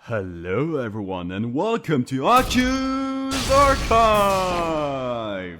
Hello everyone and welcome to Akyu's Archive!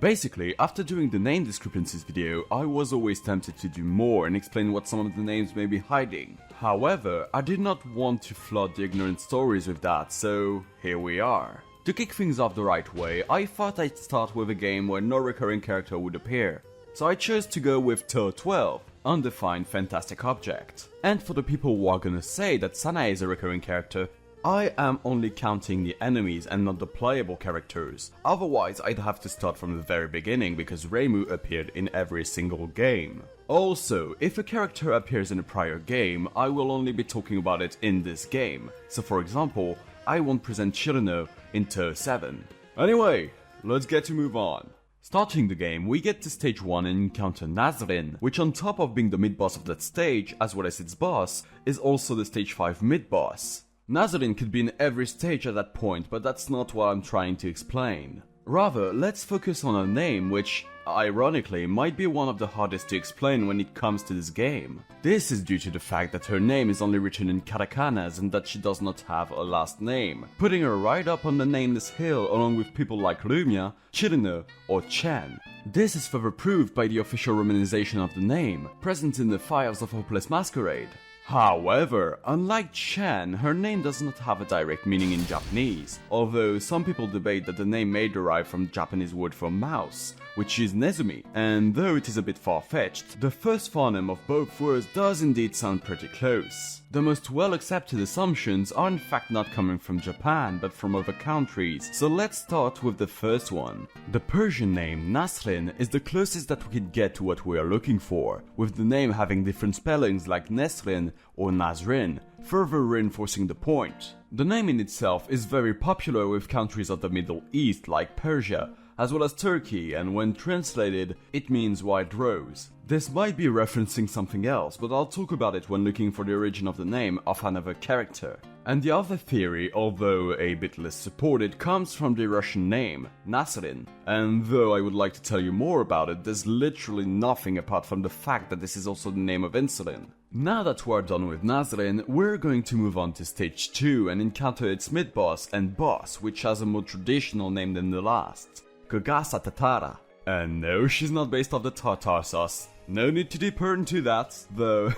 Basically, after doing the name discrepancies video, I was always tempted to do more and explain what some of the names may be hiding. However, I did not want to flood the ignorant stories with that, so here we are. To kick things off the right way, I thought I'd start with a game where no recurring character would appear. So I chose to go with Touhou 12, Undefined Fantastic Object. And for the people who are gonna say that Sanae is a recurring character, I am only counting the enemies and not the playable characters. Otherwise, I'd have to start from the very beginning because Reimu appeared in every single game. Also, if a character appears in a prior game, I will only be talking about it in this game. So for example, I won't present Shirano in Touhou 7. Anyway, let's get to move on. Starting the game, we get to stage 1 and encounter Nazrin, which on top of being the mid-boss of that stage, as well as its boss, is also the stage 5 mid-boss. Nazrin could be in every stage at that point, but that's not what I'm trying to explain. Rather, let's focus on her name, which, ironically, might be one of the hardest to explain when it comes to this game. This is due to the fact that her name is only written in katakanas and that she does not have a last name, putting her right up on the nameless hill along with people like Lumia, Chirino, or Chen. This is further proved by the official romanization of the name, present in the files of Hopeless Masquerade. However, unlike Chen, her name does not have a direct meaning in Japanese, although some people debate that the name may derive from the Japanese word for mouse, which is Nezumi, and though it is a bit far-fetched, the first phoneme of both words does indeed sound pretty close. The most well-accepted assumptions are in fact not coming from Japan, but from other countries, so let's start with the first one. The Persian name Nazrin is the closest that we could get to what we are looking for, with the name having different spellings like Nesrin or Nazrin, further reinforcing the point. The name in itself is very popular with countries of the Middle East like Persia, as well as Turkey, and when translated, it means white rose. This might be referencing something else, but I'll talk about it when looking for the origin of the name of another character. And the other theory, although a bit less supported, comes from the Russian name, Nazrin. And though I would like to tell you more about it, there's literally nothing apart from the fact that this is also the name of insulin. Now that we're done with Nazrin, we're going to move on to stage 2 and encounter its mid-boss and boss, which has a more traditional name than the last. Kogasa Tatara. And no, she's not based off the tartar sauce. No need to dip her into that, though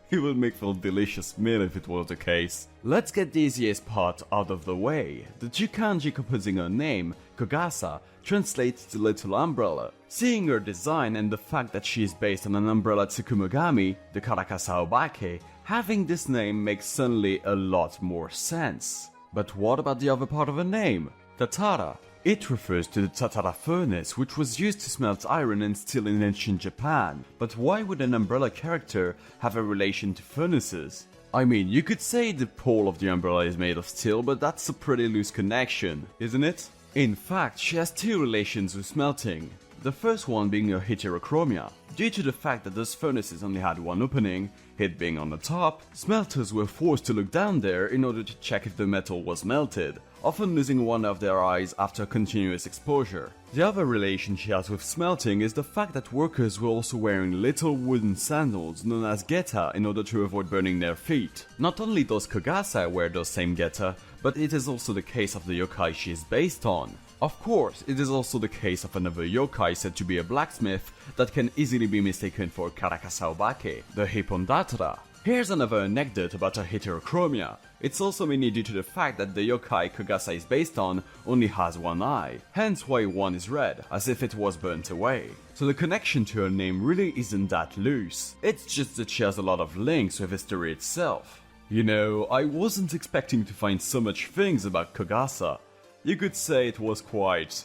it would make for a delicious meal if it was the case. Let's get the easiest part out of the way. The two kanji composing her name, Kogasa, translates to little umbrella. Seeing her design and the fact that she is based on an umbrella Tsukumogami, the Karakasa Obake, having this name makes suddenly a lot more sense. But what about the other part of her name? Tatara. It refers to the Tatara furnace, which was used to smelt iron and steel in ancient Japan. But why would an umbrella character have a relation to furnaces? I mean, you could say the pole of the umbrella is made of steel, but that's a pretty loose connection, isn't it? In fact, she has two relations with smelting. The first one being her heterochromia. Due to the fact that those furnaces only had one opening, it being on the top, smelters were forced to look down there in order to check if the metal was melted, often losing one of their eyes after continuous exposure. The other relation she has with smelting is the fact that workers were also wearing little wooden sandals known as geta in order to avoid burning their feet. Not only does Kogasa wear those same geta, but it is also the case of the yokai she is based on. Of course, it is also the case of another yokai said to be a blacksmith that can easily be mistaken for Karakasa Obake, the Hippondatra. Here's another anecdote about her heterochromia. It's also mainly due to the fact that the yokai Kogasa is based on only has one eye, hence why one is red, as if it was burnt away. So the connection to her name really isn't that loose, it's just that she has a lot of links with history itself. You know, I wasn't expecting to find so much things about Kogasa. You could say it was quite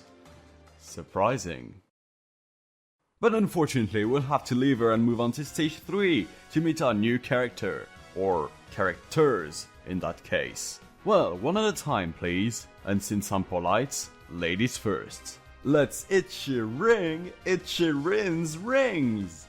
surprising. But unfortunately, we'll have to leave her and move on to stage 3 to meet our new character, or characters in that case. Well, one at a time please, and since I'm polite, ladies first. Let's Ichirin's rings!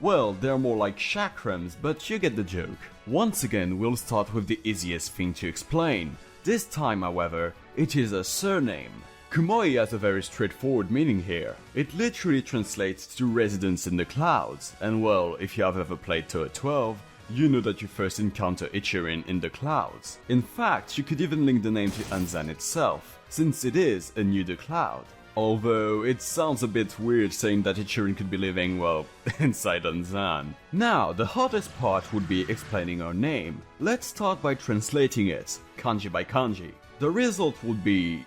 Well, they're more like chakrams, but you get the joke. Once again, we'll start with the easiest thing to explain. This time, however, it is a surname. Kumoi has a very straightforward meaning here. It literally translates to residence in the clouds, and well, if you have ever played Touhou 12, you know that you first encounter Ichirin in the clouds. In fact, you could even link the name to Unzan itself, since it is a nude cloud. Although, it sounds a bit weird saying that Ichirin could be living, well, inside Unzan. Now, the hardest part would be explaining her name. Let's start by translating it, kanji by kanji. The result would be...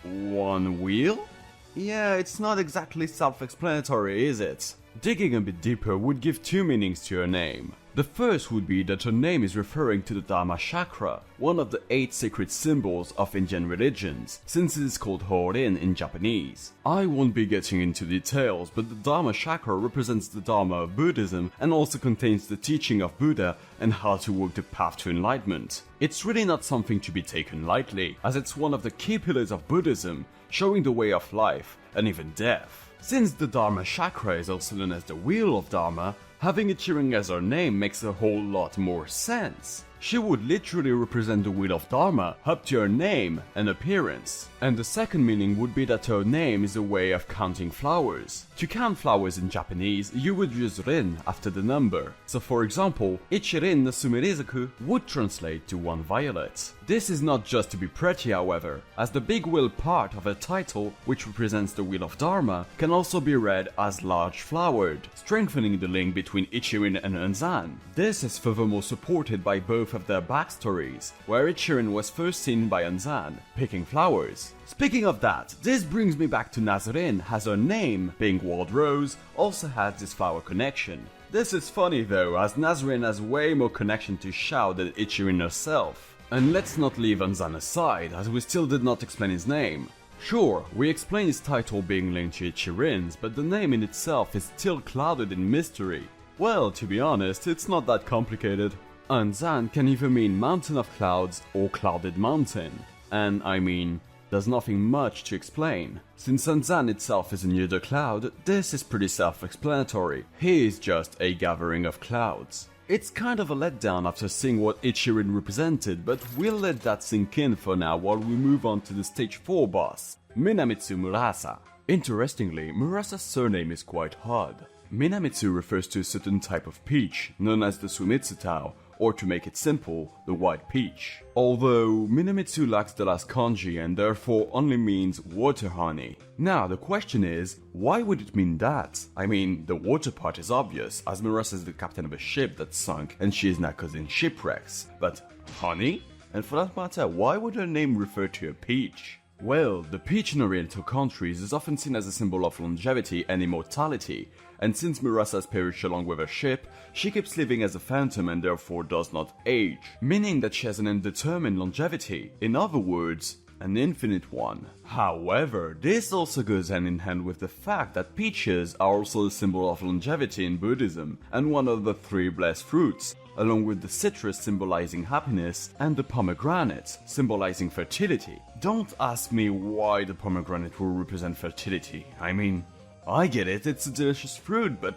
one wheel? Yeah, it's not exactly self-explanatory, is it? Digging a bit deeper would give two meanings to her name. The first would be that her name is referring to the Dharma Chakra, one of the 8 sacred symbols of Indian religions, since it is called Horin in Japanese. I won't be getting into details, but the Dharma Chakra represents the Dharma of Buddhism and also contains the teaching of Buddha and how to walk the path to enlightenment. It's really not something to be taken lightly, as it's one of the key pillars of Buddhism, showing the way of life and even death. Since the Dharma Chakra is also known as the Wheel of Dharma, having Ichirin as her name makes a whole lot more sense. She would literally represent the Wheel of Dharma up to her name and appearance. And the second meaning would be that her name is a way of counting flowers. To count flowers in Japanese, you would use rin after the number. So for example, Ichirin no Sumerizaku would translate to 1 violet. This is not just to be pretty, however, as the big wheel part of her title, which represents the Wheel of Dharma, can also be read as large flowered, strengthening the link between Ichirin and Unzan. This is furthermore supported by both of their backstories, where Ichirin was first seen by Unzan, picking flowers. Speaking of that, this brings me back to Nazrin, as her name, being Wild Rose, also has this flower connection. This is funny though, as Nazrin has way more connection to Shou than Ichirin herself. And let's not leave Unzan aside, as we still did not explain his name. Sure, we explained his title being linked to Ichirin's, but the name in itself is still clouded in mystery. Well, to be honest, it's not that complicated. Unzan can either mean Mountain of Clouds or Clouded Mountain, and I mean, there's nothing much to explain. Since Unzan itself is a nude cloud, this is pretty self-explanatory. He is just a gathering of clouds. It's kind of a letdown after seeing what Ichirin represented, but we'll let that sink in for now while we move on to the stage 4 boss, Minamitsu Murasa. Interestingly, Murasa's surname is quite hard. Minamitsu refers to a certain type of peach, known as the Sumitsutao, or to make it simple, the white peach. Although Minamitsu lacks the last kanji and therefore only means water honey. Now the question is, why would it mean that? I mean, the water part is obvious, as Murasa is the captain of a ship that sunk and she is now causing shipwrecks. But honey? And for that matter, why would her name refer to a peach? Well, the peach in Oriental countries is often seen as a symbol of longevity and immortality, and since Murasa has perished along with her ship, she keeps living as a phantom and therefore does not age, meaning that she has an indeterminate longevity, in other words, an infinite one. However, this also goes hand in hand with the fact that peaches are also a symbol of longevity in Buddhism, and one of the 3 blessed fruits, along with the citrus symbolizing happiness and the pomegranate symbolizing fertility. Don't ask me why the pomegranate will represent fertility. I mean, I get it, it's a delicious fruit, but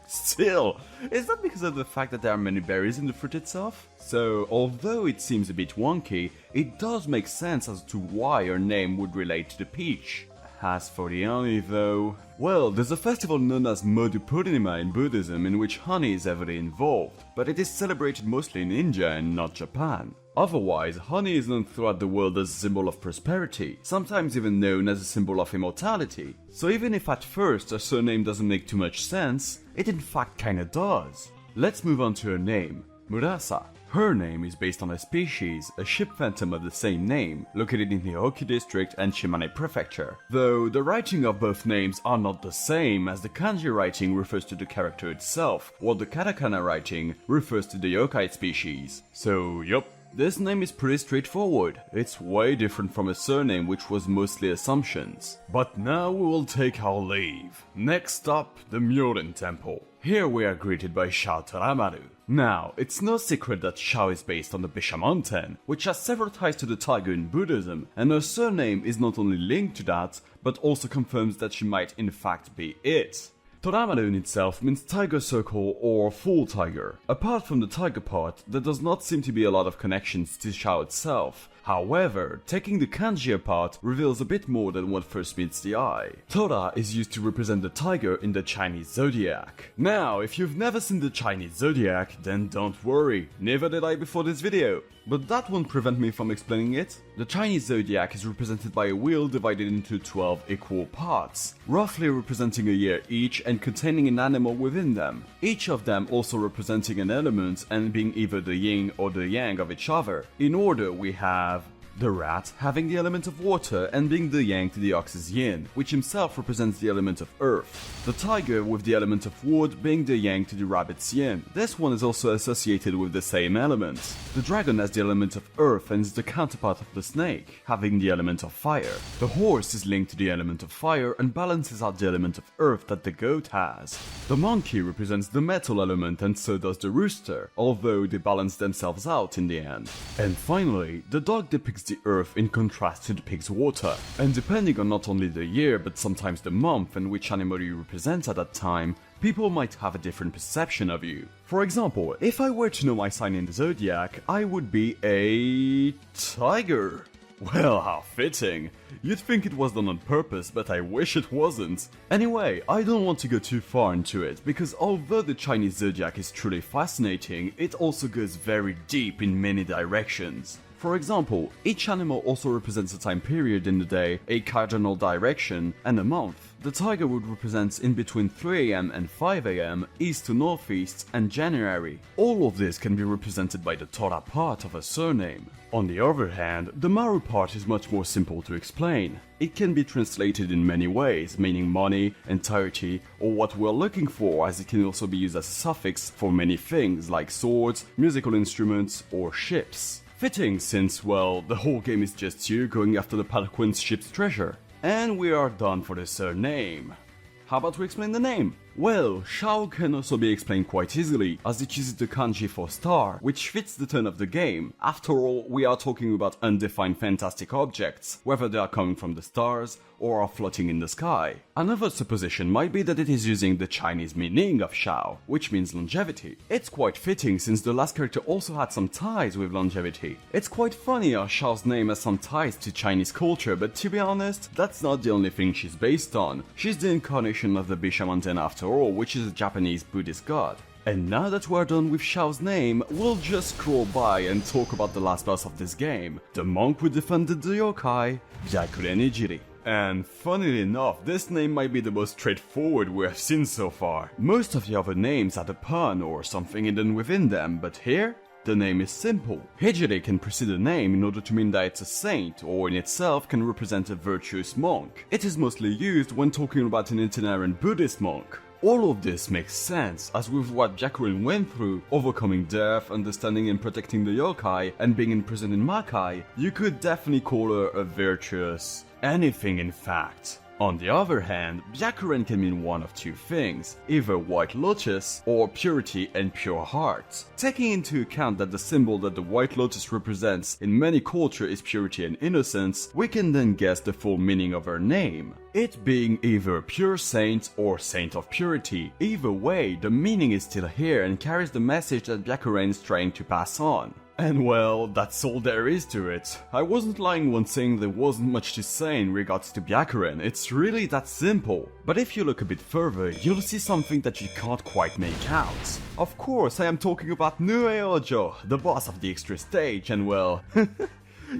still, is that because of the fact that there are many berries in the fruit itself? So, although it seems a bit wonky, it does make sense as to why her name would relate to the peach. As for the honey though, well, there's a festival known as Madhu Purnima in Buddhism in which honey is heavily involved, but it is celebrated mostly in India and not Japan. Otherwise, honey is known throughout the world as a symbol of prosperity, sometimes even known as a symbol of immortality. So even if at first her surname doesn't make too much sense, it in fact kinda does. Let's move on to her name, Murasa. Her name is based on a species, a ship phantom of the same name, located in the Hoki district and Shimane prefecture. Though the writing of both names are not the same, as the kanji writing refers to the character itself, while the katakana writing refers to the yokai species. So yup, this name is pretty straightforward. It's way different from a surname which was mostly assumptions. But now we will take our leave. Next up, the Myoren Temple. Here we are greeted by Shou Toramaru. Now, it's no secret that Shou is based on the Bisha mountain, which has several ties to the tiger in Buddhism, and her surname is not only linked to that, but also confirms that she might in fact be it. Toramaru in itself means tiger circle or full tiger. Apart from the tiger part, there does not seem to be a lot of connections to Shou itself, However, taking the kanji apart reveals a bit more than what first meets the eye. Tora is used to represent the tiger in the Chinese zodiac. Now, if you've never seen the Chinese zodiac, then don't worry, neither did I before this video. But that won't prevent me from explaining it. The Chinese zodiac is represented by a wheel divided into 12 equal parts, roughly representing a year each and containing an animal within them, each of them also representing an element and being either the yin or the yang of each other. In order, we have the rat having the element of water and being the yang to the ox's yin, which himself represents the element of earth. The tiger with the element of wood being the yang to the rabbit's yin. This one is also associated with the same element. The dragon has the element of earth and is the counterpart of the snake, having the element of fire. The horse is linked to the element of fire and balances out the element of earth that the goat has. The monkey represents the metal element and so does the rooster, although they balance themselves out in the end. And finally, the dog depicts the earth in contrast to the pig's water, and depending on not only the year but sometimes the month and which animal you represent at that time, people might have a different perception of you. For example, if I were to know my sign in the zodiac, I would be a tiger. Well, how fitting. You'd think it was done on purpose, but I wish it wasn't. Anyway, I don't want to go too far into it, because although the Chinese zodiac is truly fascinating, it also goes very deep in many directions. For example, each animal also represents a time period in the day, a cardinal direction, and a month. The tiger would represent in between 3 AM and 5 AM, east to northeast, and January. All of this can be represented by the Tora part of a surname. On the other hand, the Maru part is much more simple to explain. It can be translated in many ways, meaning money, entirety, or what we're looking for, as it can also be used as a suffix for many things like swords, musical instruments, or ships. Fitting since, well, the whole game is just you going after the Palanquin's ship's treasure. And we are done for the surname. How about we explain the name? Well, Shou can also be explained quite easily, as it uses the kanji for star, which fits the tone of the game. After all, we are talking about undefined fantastic objects, whether they are coming from the stars or are floating in the sky. Another supposition might be that it is using the Chinese meaning of Shou, which means longevity. It's quite fitting since the last character also had some ties with longevity. It's quite funny how Shou's name has some ties to Chinese culture, but to be honest, that's not the only thing she's based on. She's the incarnation of the Bishamanten after all, which is a Japanese Buddhist god. And now that we're done with Shou's name, we'll just scroll by and talk about the last boss of this game, the monk who defended the yokai, Byakuren Ijiri. And funnily enough, this name might be the most straightforward we have seen so far. Most of the other names had a pun or something hidden within them, but here, the name is simple. Hijiri can precede a name in order to mean that it's a saint, or in itself can represent a virtuous monk. It is mostly used when talking about an itinerant Buddhist monk. All of this makes sense, as with what Byakuren went through, overcoming death, understanding and protecting the yokai, and being imprisoned in Makai, you could definitely call her a virtuous anything in fact. On the other hand, Byakuren can mean one of two things, either White Lotus or purity and pure heart. Taking into account that the symbol that the White Lotus represents in many cultures is purity and innocence, we can then guess the full meaning of her name. It being either pure saint or saint of purity. Either way, the meaning is still here and carries the message that Byakuren is trying to pass on. And well, that's all there is to it. I wasn't lying when saying there wasn't much to say in regards to Byakuren, it's really that simple. But if you look a bit further, you'll see something that you can't quite make out. Of course, I am talking about Nue Ojo, the boss of the extra stage, and well...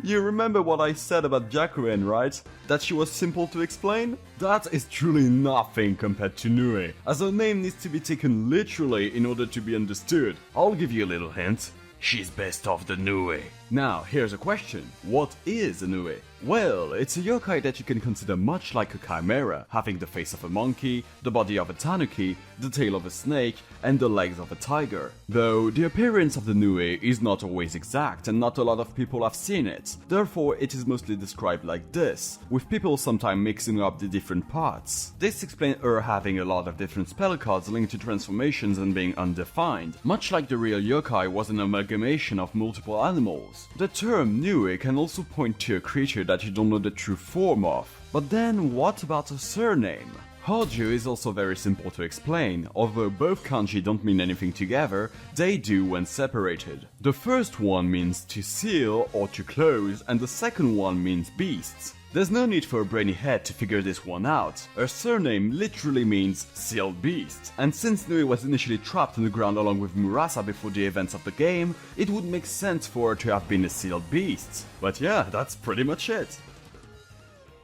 You remember what I said about Byakuren, right? That she was simple to explain? That is truly nothing compared to Nue, as her name needs to be taken literally in order to be understood. I'll give you a little hint. She's best of the Nue. Now, here's a question. What is a Nue? Well, it's a yokai that you can consider much like a chimera, having the face of a monkey, the body of a tanuki, the tail of a snake, and the legs of a tiger. Though, the appearance of the Nue is not always exact and not a lot of people have seen it. Therefore, it is mostly described like this, with people sometimes mixing up the different parts. This explains her having a lot of different spell cards linked to transformations and being undefined, much like the real yokai was an amalgamation of multiple animals. The term Nue can also point to a creature that you don't know the true form of. But then what about a surname? Hojo is also very simple to explain. Although both kanji don't mean anything together, they do when separated. The first one means to seal or to close, and the second one means beasts. There's no need for a brainy head to figure this one out. Her surname literally means sealed beast, and since Nui was initially trapped on the ground along with Murasa before the events of the game, it would make sense for her to have been a sealed beast. But yeah, that's pretty much it.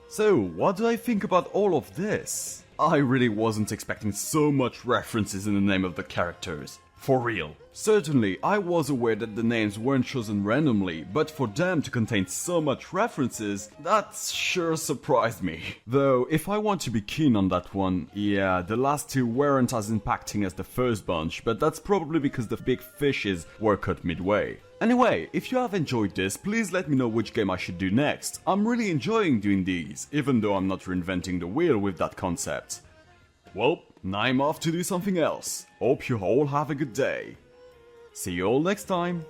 So, what do I think about all of this? I really wasn't expecting so much references in the name of the characters. For real. Certainly, I was aware that the names weren't chosen randomly, but for them to contain so much references, that sure surprised me. Though, if I want to be keen on that one, yeah, the last two weren't as impacting as the first bunch, but that's probably because the big fishes were cut midway. Anyway, if you have enjoyed this, please let me know which game I should do next. I'm really enjoying doing these, even though I'm not reinventing the wheel with that concept. Well, now I'm off to do something else. Hope you all have a good day. See you all next time.